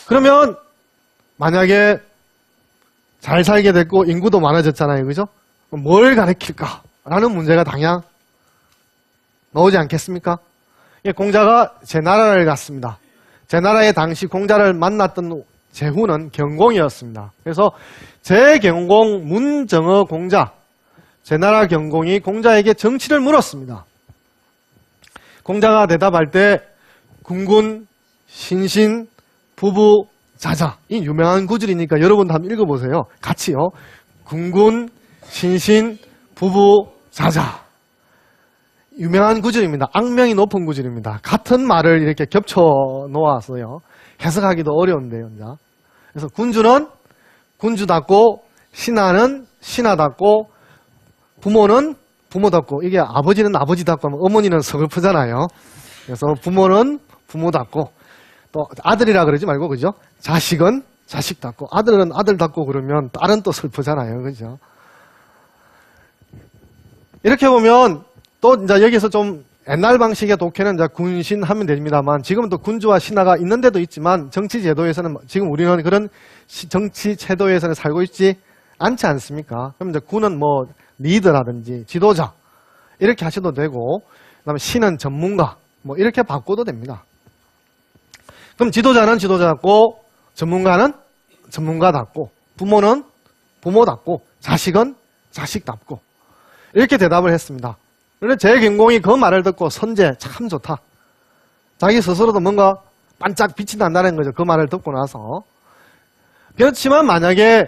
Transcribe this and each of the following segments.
그러면 만약에 잘 살게 됐고 인구도 많아졌잖아요. 그죠? 뭘 가르칠까? 라는 문제가 당장 나오지 않겠습니까? 공자가 제나라를 갔습니다. 제나라의 당시 공자를 만났던 제후는 경공이었습니다. 그래서 제경공 문정어 공자, 제나라 경공이 공자에게 정치를 물었습니다. 공자가 대답할 때 군군, 신신, 부부, 자자. 이 유명한 구절이니까 여러분도 한번 읽어보세요. 같이요. 군군, 신신, 부부, 자자. 유명한 구절입니다. 악명이 높은 구절입니다. 같은 말을 이렇게 겹쳐 놓았어요. 해석하기도 어려운데요. 그래서 군주는 군주답고, 신하는 신하답고, 부모는 부모답고, 이게 아버지는 아버지답고 하면 어머니는 서글프잖아요. 그래서 부모는 부모답고, 또 아들이라 그러지 말고, 그죠? 자식은 자식답고, 아들은 아들답고 그러면 딸은 또 슬프잖아요. 그죠? 이렇게 보면 또 이제 여기서 좀 옛날 방식의 독해는 이제 군신 하면 됩니다만, 지금은 또 군주와 신하가 있는 데도 있지만, 정치 제도에서는, 지금 우리는 그런 정치 제도에서는 살고 있지 않지 않습니까? 그럼 이제 군은 뭐 리더라든지 지도자 이렇게 하셔도 되고, 그다음에 신은 전문가 뭐 이렇게 바꿔도 됩니다. 그럼 지도자는 지도자답고, 전문가는 전문가답고, 부모는 부모답고, 자식은 자식답고, 이렇게 대답을 했습니다. 그런데 제경공이 그 말을 듣고 선제 참 좋다. 자기 스스로도 뭔가 반짝 빛이 난다는 거죠. 그 말을 듣고 나서. 그렇지만 만약에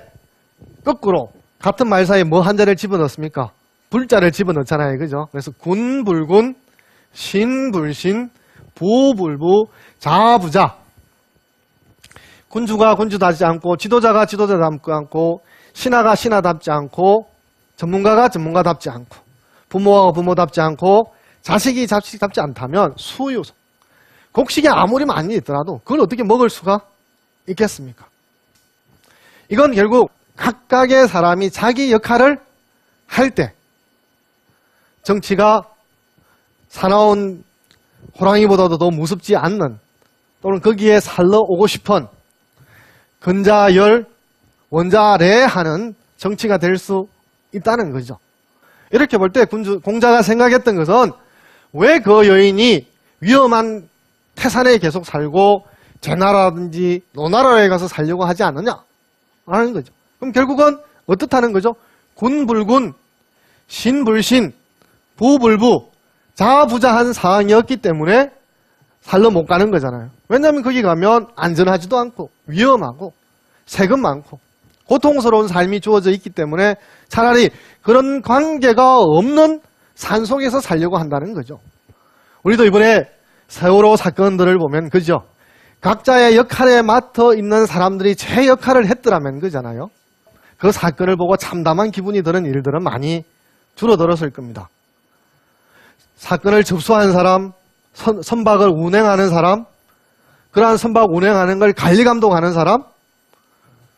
거꾸로 같은 말 사이에 뭐 한자를 집어넣습니까? 불자를 집어넣잖아요. 그죠? 그래서 군불군, 신불신, 부불부, 자부자. 군주가 군주답지 않고, 지도자가 지도자답지 않고, 신하가 신하답지 않고, 전문가가 전문가답지 않고, 부모가 부모답지 않고, 자식이 자식답지 않다면 수요소. 곡식이 아무리 많이 있더라도 그걸 어떻게 먹을 수가 있겠습니까? 이건 결국 각각의 사람이 자기 역할을 할 때 정치가 사나운 호랑이보다도 더 무섭지 않는, 또는 거기에 살러 오고 싶은 근자열, 원자래하는 정치가 될 수 있다는 거죠. 이렇게 볼 때 공자가 생각했던 것은 왜 그 여인이 위험한 태산에 계속 살고 제나라든지 노나라에 가서 살려고 하지 않느냐 하는 거죠. 그럼 결국은 어떻다는 거죠? 군불군, 신불신, 부불부, 자부자한 상황이었기 때문에 살러 못 가는 거잖아요. 왜냐하면 거기 가면 안전하지도 않고 위험하고 세금 많고 고통스러운 삶이 주어져 있기 때문에 차라리 그런 관계가 없는 산속에서 살려고 한다는 거죠. 우리도 이번에 세월호 사건들을 보면 그죠? 각자의 역할에 맡아 있는 사람들이 제 역할을 했더라면 그잖아요. 그 사건을 보고 참담한 기분이 드는 일들은 많이 줄어들었을 겁니다. 사건을 접수한 사람, 선박을 운행하는 사람, 그러한 선박 운행하는 걸 관리감독하는 사람,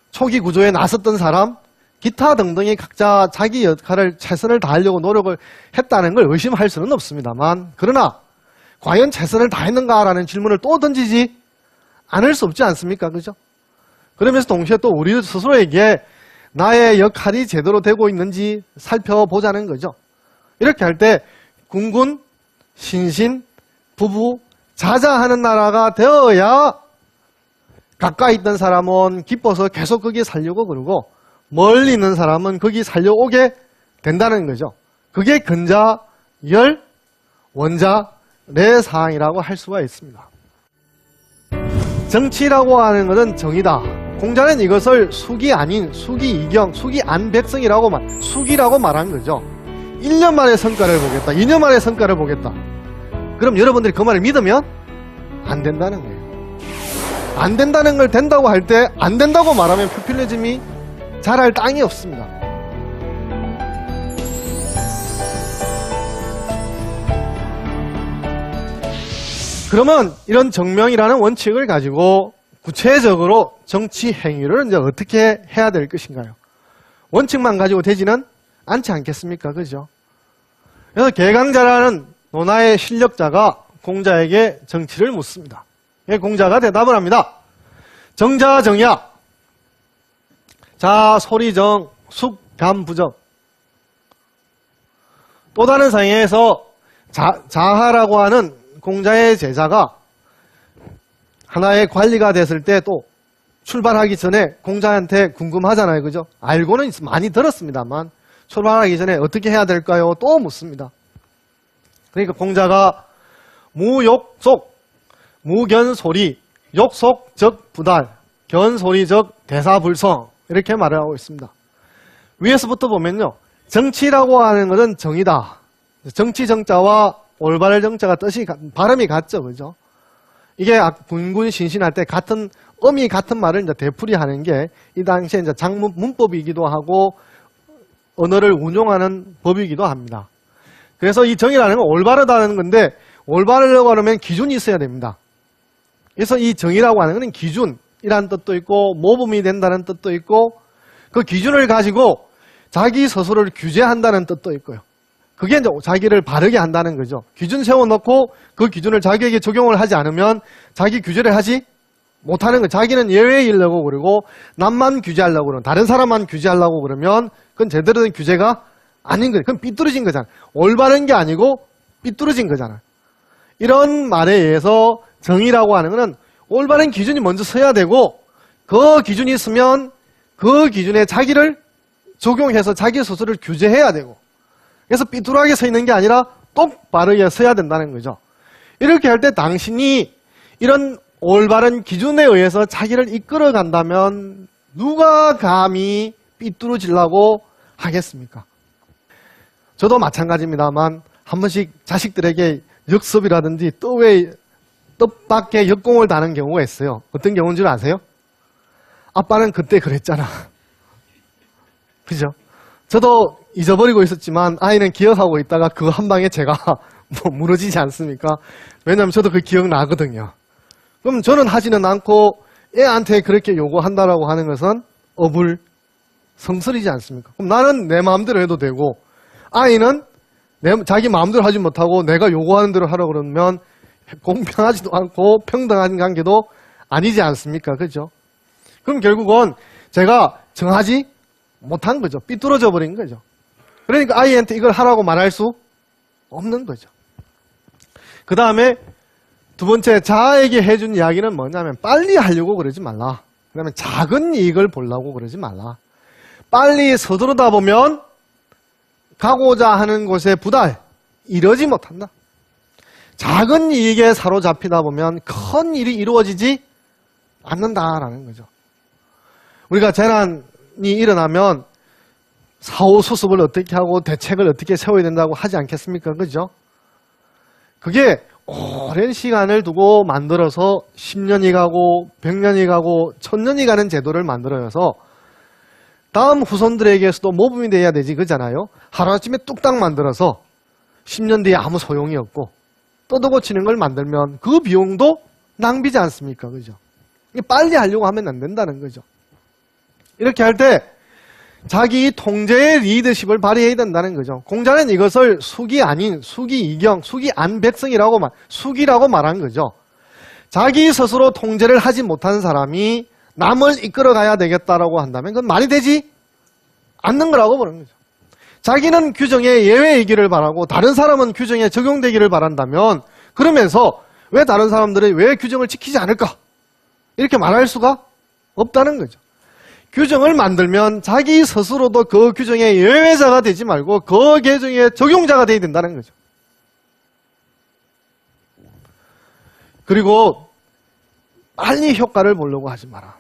초기 구조에 나섰던 사람, 기타 등등이 각자 자기 역할을 최선을 다하려고 노력을 했다는 걸 의심할 수는 없습니다만, 그러나 과연 최선을 다했는가라는 질문을 또 던지지 않을 수 없지 않습니까? 그죠? 그러면서 동시에 또 우리 스스로에게 나의 역할이 제대로 되고 있는지 살펴보자는 거죠. 이렇게 할 때 군군, 신신, 부부, 자자하는 나라가 되어야 가까이 있던 사람은 기뻐서 계속 거기에 살려고 그러고, 멀리 있는 사람은 거기 살려오게 된다는 거죠. 그게 근자, 열, 원자, 내 사항이라고 할 수가 있습니다. 정치라고 하는 것은 정의다. 공자는 이것을 숙이 아닌 숙이 이경, 숙이 안백성이라고 숙이라고 말한 거죠. 1년 만에 성과를 보겠다, 2년 만에 성과를 보겠다. 그럼 여러분들이 그 말을 믿으면 안 된다는 거예요. 안 된다는 걸 된다고 할 때 안 된다고 말하면 포퓰리즘이 자랄 땅이 없습니다. 그러면 이런 정명이라는 원칙을 가지고 구체적으로 정치 행위를 이제 어떻게 해야 될 것인가요? 원칙만 가지고 되지는 않지 않겠습니까? 그죠? 그래서 개강자라는 논하의 실력자가 공자에게 정치를 묻습니다. 공자가 대답을 합니다. 정자정야. 자, 소리정, 숙감부정. 또 다른 상해에서 자하라고 하는 공자의 제자가 하나의 관리가 됐을 때 또 출발하기 전에 공자한테 궁금하잖아요. 그죠? 알고는 많이 들었습니다만 출발하기 전에 어떻게 해야 될까요? 또 묻습니다. 그러니까 공자가 무욕속, 무견소리, 욕속 즉 부달, 견소리 즉 대사불성 이렇게 말을 하고 있습니다. 위에서부터 보면요. 정치라고 하는 것은 정이다. 정치 정자와 올바른 정자가 뜻이 발음이 같죠. 그죠? 이게 군군신신할 때 같은 음이 같은 말을 이제 되풀이하는 게 이 당시에 이제 장문 문법이기도 하고 언어를 운용하는 법이기도 합니다. 그래서 이 정이라는 건 올바르다는 건데 올바르려고 하면 기준이 있어야 됩니다. 그래서 이 정이라고 하는 것은 기준이라는 뜻도 있고 모범이 된다는 뜻도 있고 그 기준을 가지고 자기 스스로를 규제한다는 뜻도 있고요. 그게 이제 자기를 바르게 한다는 거죠. 기준 세워놓고 그 기준을 자기에게 적용을 하지 않으면 자기 규제를 하지 못하는 거예요. 자기는 예외이려고 그러고 남만 규제하려고 그러면 다른 사람만 규제하려고 그러면 그건 제대로 된 규제가 아닌 거예요. 그건 삐뚤어진 거잖아요. 올바른 게 아니고 삐뚤어진 거잖아요. 이런 말에 의해서 정의라고 하는 것은 올바른 기준이 먼저 서야 되고 그 기준이 있으면 그 기준에 자기를 적용해서 자기 스스로를 규제해야 되고 그래서 삐뚤하게 서 있는 게 아니라 똑바르게 서야 된다는 거죠. 이렇게 할 때 당신이 이런 올바른 기준에 의해서 자기를 이끌어 간다면 누가 감히 삐뚤어지려고 하겠습니까? 저도 마찬가지입니다만 한 번씩 자식들에게 역습이라든지 뜻밖의 역공을 다는 경우가 있어요. 어떤 경우인 줄 아세요? 아빠는 그때 그랬잖아. 그죠? 저도 잊어버리고 있었지만 아이는 기억하고 있다가 그 한 방에 제가 무너지지 않습니까? 왜냐하면 저도 그 기억 나거든요. 그럼 저는 하지는 않고 애한테 그렇게 요구한다라고 하는 것은 어불성설이지 않습니까? 그럼 나는 내 마음대로 해도 되고 아이는 자기 마음대로 하지 못하고 내가 요구하는 대로 하라고 그러면 공평하지도 않고 평등한 관계도 아니지 않습니까? 그죠? 그럼 결국은 제가 정하지 못한 거죠. 삐뚤어져 버린 거죠. 그러니까 아이한테 이걸 하라고 말할 수 없는 거죠. 그 다음에 두 번째 자아에게 해준 이야기는 뭐냐면 빨리 하려고 그러지 말라. 그 다음에 작은 이익을 보려고 그러지 말라. 빨리 서두르다 보면 가고자 하는 곳에 부달, 이러지 못한다. 작은 이익에 사로잡히다 보면 큰 일이 이루어지지 않는다라는 거죠. 우리가 재난이 일어나면 사후 수습을 어떻게 하고 대책을 어떻게 세워야 된다고 하지 않겠습니까? 그죠? 그게 오랜 시간을 두고 만들어서 10년이 가고 100년이 가고 1000년이 가는 제도를 만들어서 다음 후손들에게서도 모범이 돼야 되지 그잖아요. 하루아침에 뚝딱 만들어서 10년 뒤에 아무 소용이 없고 뜯어고치는 걸 만들면 그 비용도 낭비지 않습니까? 그죠? 빨리 하려고 하면 안 된다는 거죠. 이렇게 할 때 자기 통제의 리더십을 발휘해야 된다는 거죠. 공자는 이것을 숙이 아닌 숙이이경, 숙이안백성이라고 숙이라고 말한 거죠. 자기 스스로 통제를 하지 못한 사람이 남을 이끌어가야 되겠다라고 한다면 그건 말이 되지 않는 거라고 보는 거죠. 자기는 규정에 예외이기를 바라고 다른 사람은 규정에 적용되기를 바란다면 그러면서 왜 다른 사람들이 왜 규정을 지키지 않을까? 이렇게 말할 수가 없다는 거죠. 규정을 만들면 자기 스스로도 그 규정의 예외자가 되지 말고 그 규정의 적용자가 되어야 된다는 거죠. 그리고 빨리 효과를 보려고 하지 마라.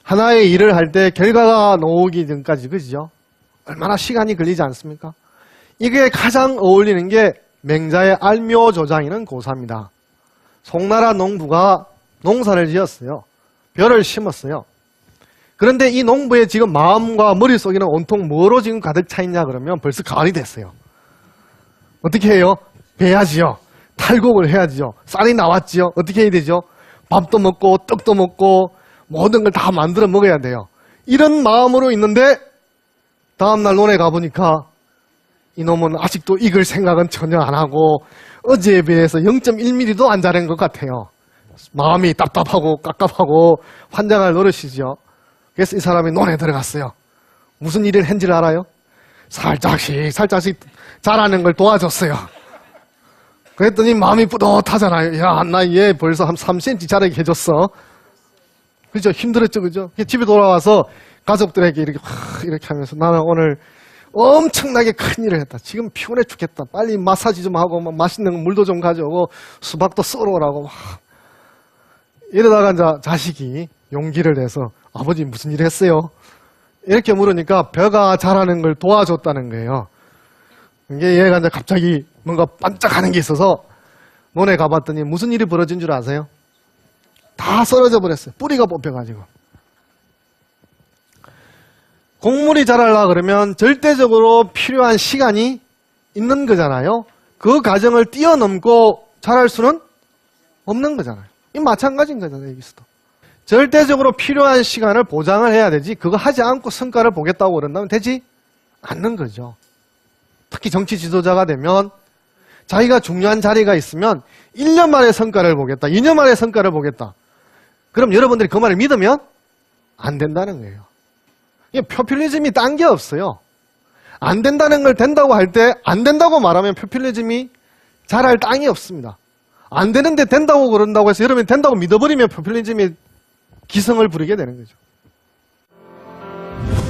하나의 일을 할 때 결과가 나오기 전까지 그죠? 얼마나 시간이 걸리지 않습니까? 이게 가장 어울리는 게 맹자의 알묘조장이는 고사입니다. 송나라 농부가 농사를 지었어요. 벼를 심었어요. 그런데 이 농부의 지금 마음과 머릿속에는 온통 뭐로 지금 가득 차 있냐 그러면 벌써 가을이 됐어요. 어떻게 해요? 베야지요. 탈곡을 해야지요. 쌀이 나왔지요. 어떻게 해야 되죠? 밥도 먹고 떡도 먹고 모든 걸 다 만들어 먹어야 돼요. 이런 마음으로 있는데 다음날 논에 가보니까 이놈은 아직도 익을 생각은 전혀 안 하고 어제에 비해서 0.1mm도 안 자란 것 같아요. 마음이 답답하고 깝깝하고 환장할 노릇이죠. 그래서 이 사람이 논에 들어갔어요. 무슨 일을 했는지를 알아요? 살짝씩 자라는 걸 도와줬어요. 그랬더니 마음이 뿌듯하잖아요. 야, 나 얘 벌써 한 3cm 자라게 해줬어. 그죠? 힘들었죠, 그죠? 집에 돌아와서 가족들에게 이렇게 하면서 나는 오늘 엄청나게 큰 일을 했다. 지금 피곤해 죽겠다. 빨리 마사지 좀 하고 맛있는 물도 좀 가져오고 수박도 썰어오라고 막. 이러다가 이제 자식이 용기를 내서 아버지 무슨 일 했어요? 이렇게 물으니까 벼가 자라는 걸 도와줬다는 거예요. 이게 얘가 이제 갑자기 뭔가 반짝하는 게 있어서 논에 가봤더니 무슨 일이 벌어진 줄 아세요? 다 썰어져 버렸어요. 뿌리가 뽑혀가지고. 곡물이 자라려고 그러면 절대적으로 필요한 시간이 있는 거잖아요. 그 과정을 뛰어넘고 자랄 수는 없는 거잖아요. 이 마찬가지인 거잖아요. 여기서도. 절대적으로 필요한 시간을 보장을 해야 되지 그거 하지 않고 성과를 보겠다고 그런다면 되지 않는 거죠. 특히 정치 지도자가 되면 자기가 중요한 자리가 있으면 1년 만에 성과를 보겠다. 2년 만에 성과를 보겠다. 그럼 여러분들이 그 말을 믿으면 안 된다는 거예요. 이게 포퓰리즘이 딴 게 없어요. 안 된다는 걸 된다고 할 때 안 된다고 말하면 포퓰리즘이 잘할 땅이 없습니다. 안 되는데 된다고 그런다고 해서 여러분이 된다고 믿어버리면 포퓰리즘이 기성을 부리게 되는 거죠.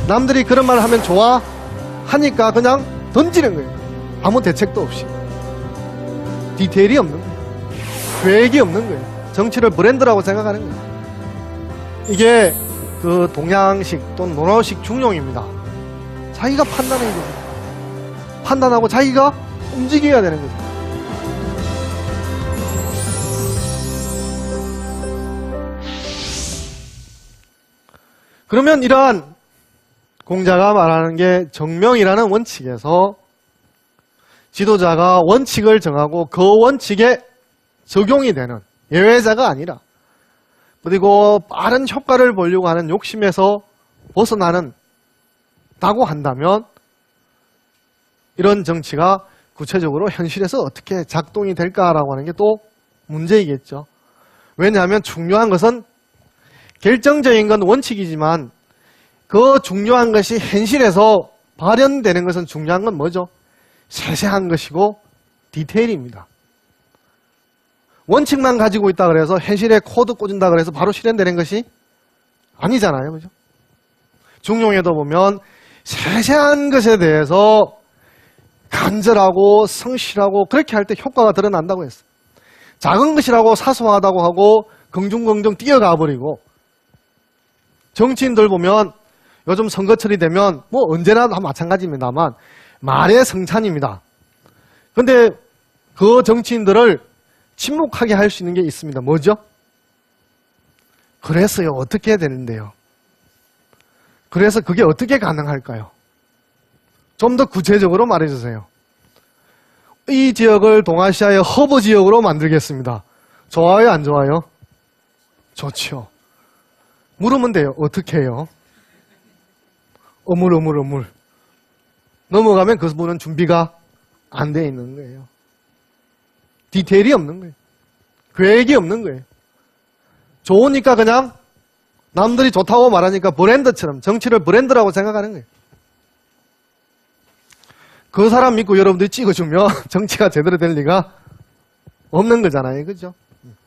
남들이 그런 말을 하면 좋아하니까 그냥 던지는 거예요. 아무 대책도 없이. 디테일이 없는 거예요. 계획이 없는 거예요. 정치를 브랜드라고 생각하는 거예요. 이게 그 동양식 또는 노노식 중용입니다. 자기가 판단해야 돼요. 판단하고 자기가 움직여야 되는 거죠. 그러면 이러한 공자가 말하는 게 정명이라는 원칙에서 지도자가 원칙을 정하고 그 원칙에 적용이 되는 예외자가 아니라 그리고 빠른 효과를 보려고 하는 욕심에서 벗어나는 다고 한다면 이런 정치가 구체적으로 현실에서 어떻게 작동이 될까라고 하는 게 또 문제이겠죠. 왜냐하면 중요한 것은 결정적인 건 원칙이지만 그 중요한 것이 현실에서 발현되는 것은 중요한 건 뭐죠? 세세한 것이고 디테일입니다. 원칙만 가지고 있다 그래서 현실에 코드 꽂은다 그래서 바로 실현되는 것이 아니잖아요. 그죠? 중용에도 보면 세세한 것에 대해서 간절하고 성실하고 그렇게 할 때 효과가 드러난다고 했어요. 작은 것이라고 사소하다고 하고 긍중긍중 뛰어가 버리고 정치인들 보면 요즘 선거철이 되면 뭐 언제나 다 마찬가지입니다만 말의 성찬입니다. 그런데 그 정치인들을 침묵하게 할 수 있는 게 있습니다. 뭐죠? 그래서요. 어떻게 해야 되는데요? 그래서 그게 어떻게 가능할까요? 좀 더 구체적으로 말해주세요. 이 지역을 동아시아의 허브 지역으로 만들겠습니다. 좋아요? 안 좋아요? 좋죠. 물으면 돼요. 어떻게 해요? 어물. 넘어가면 그 분은 준비가 안 돼 있는 거예요. 디테일이 없는 거예요. 계획이 없는 거예요. 좋으니까 그냥 남들이 좋다고 말하니까 브랜드처럼 정치를 브랜드라고 생각하는 거예요. 그 사람 믿고 여러분들이 찍어주면 정치가 제대로 될 리가 없는 거잖아요. 그죠?